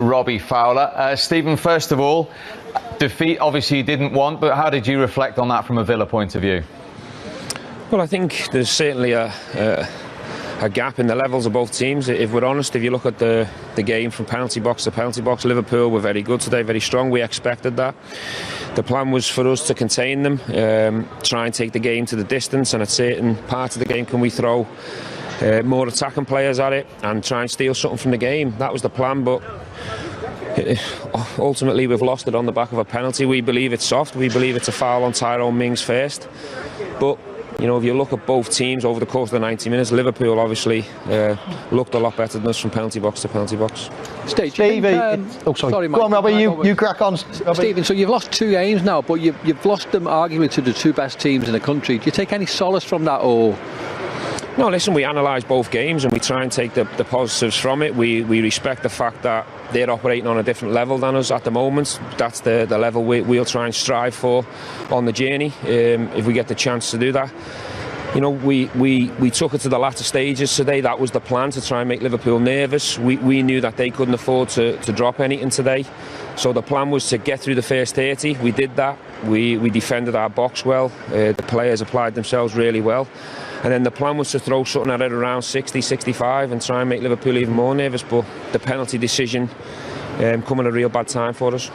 Robbie Fowler. Stephen, first of all, defeat obviously you didn't want, but how did you reflect on that from a Villa point of view? Well, I think there's certainly a gap in the levels of both teams. If we're honest, if you look at the game from penalty box to penalty box, Liverpool were very good today, very strong. We expected that. The plan was for us to contain them, try and take the game to the distance, and at certain parts of the game can we throw more attacking players at it and try and steal something from the game. That was the plan, but ultimately we've lost it on the back of a penalty. We believe it's soft, we believe it's a foul on Tyrone Mings first, but you know, if you look at both teams over the course of the 90 minutes, Liverpool obviously looked a lot better than us from penalty box to penalty box. Stevie, sorry, Mike. Go on, Robbie, you crack on. Stephen, so you've lost 2 games now, but you've lost them arguably to the 2 best teams in the country. Do you take any solace from that, or...? No, listen, we analyse both games and we try and take the positives from it. We respect the fact that they're operating on a different level than us at the moment. That's the level we'll try and strive for on the journey, if we get the chance to do that. You know, we took it to the latter stages today. That was the plan, to try and make Liverpool nervous. We knew that they couldn't afford to drop anything today. So the plan was to get through the first 30. We did that. We defended our box well. The players applied themselves really well. And then the plan was to throw something at it around 60, 65 and try and make Liverpool even more nervous. But the penalty decision come at a real bad time for us.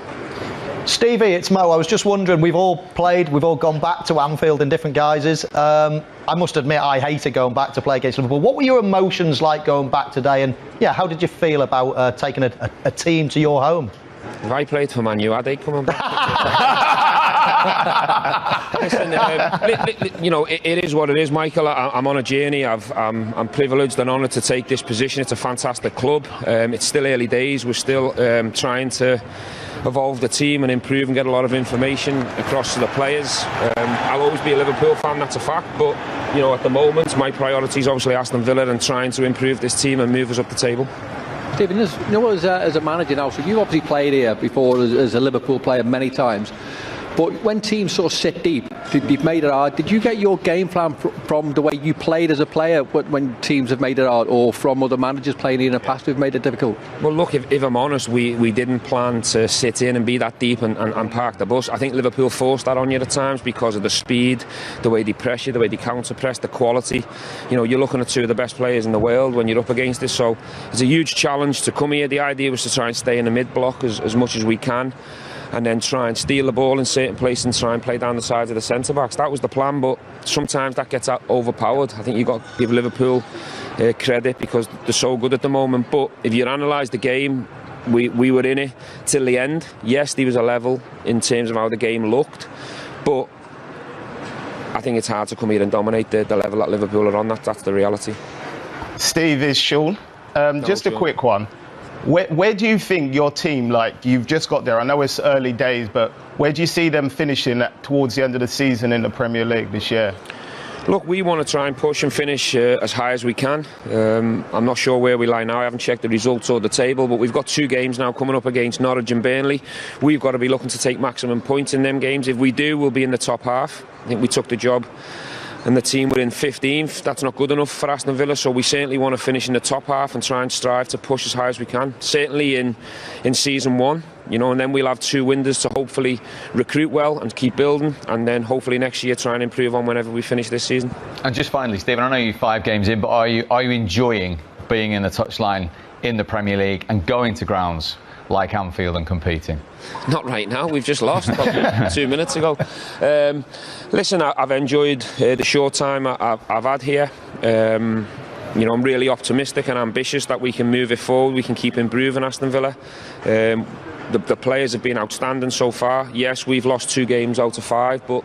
Stevie, it's Mo. I was just wondering, we've all played, we've all gone back to Anfield in different guises. I must admit, I hated going back to play against Liverpool. What were your emotions like going back today? And yeah, how did you feel about taking a team to your home? If I played for Man U, are they coming back? Listen, you know, it is what it is, Michael. I'm on a journey. I'm privileged and honoured to take this position. It's a fantastic club. It's still early days. We're still trying to evolve the team and improve and get a lot of information across to the players. I'll always be a Liverpool fan, that's a fact, but you know, at the moment my priority is obviously Aston Villa and trying to improve this team and move us up the table. Stephen, you know, as a manager now, so you obviously played here before as a Liverpool player many times. But when teams sort of sit deep, you've made it hard. Did you get your game plan from the way you played as a player when teams have made it hard, or from other managers playing in the past who've made it difficult? Well, look, if I'm honest, we didn't plan to sit in and be that deep and park the bus. I think Liverpool forced that on you at times because of the speed, the way they press you, the way they counter-press, the quality. You know, you're looking at 2 of the best players in the world when you're up against this. So it's a huge challenge to come here. The idea was to try and stay in the mid-block as much as we can, and then try and steal the ball in certain places and try and play down the sides of the centre-backs. That was the plan, but sometimes that gets overpowered. I think you've got to give Liverpool credit because they're so good at the moment. But if you analyse the game, we were in it till the end. Yes, there was a level in terms of how the game looked, but I think it's hard to come here and dominate the level that Liverpool are on. That's the reality. Steve, is Sean. Just Sean. A quick one. Where do you think your team, like, you've just got there, I know it's early days, but where do you see them finishing towards the end of the season in the Premier League this year? Look, we want to try and push and finish as high as we can. I'm not sure where we lie now. I haven't checked the results or the table, but we've got 2 games now coming up against Norwich and Burnley. We've got to be looking to take maximum points in them games. If we do, we'll be in the top half. I think we took the job and the team were in 15th. That's not good enough for Aston Villa, so we certainly want to finish in the top half and try and strive to push as high as we can. Certainly in season 1, you know, and then we'll have 2 windows to hopefully recruit well and keep building, and then hopefully next year try and improve on whenever we finish this season. And just finally, Stephen, I know you're 5 games in, but are you enjoying being in the touchline in the Premier League and going to grounds like Anfield and competing? Not right now. We've just lost probably 2 minutes ago. Listen, I've enjoyed the short time I've had here. You know, I'm really optimistic and ambitious that we can move it forward. We can keep improving Aston Villa. The players have been outstanding so far. Yes, we've lost 2 games out of 5, but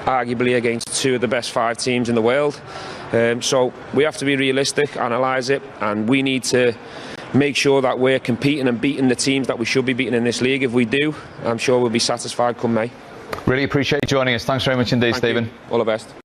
arguably against 2 of the best 5 teams in the world. So we have to be realistic, analyse it, and we need to make sure that we're competing and beating the teams that we should be beating in this league. If we do, I'm sure we'll be satisfied come May. Really appreciate you joining us. Thanks very much indeed, Stephen. All the best.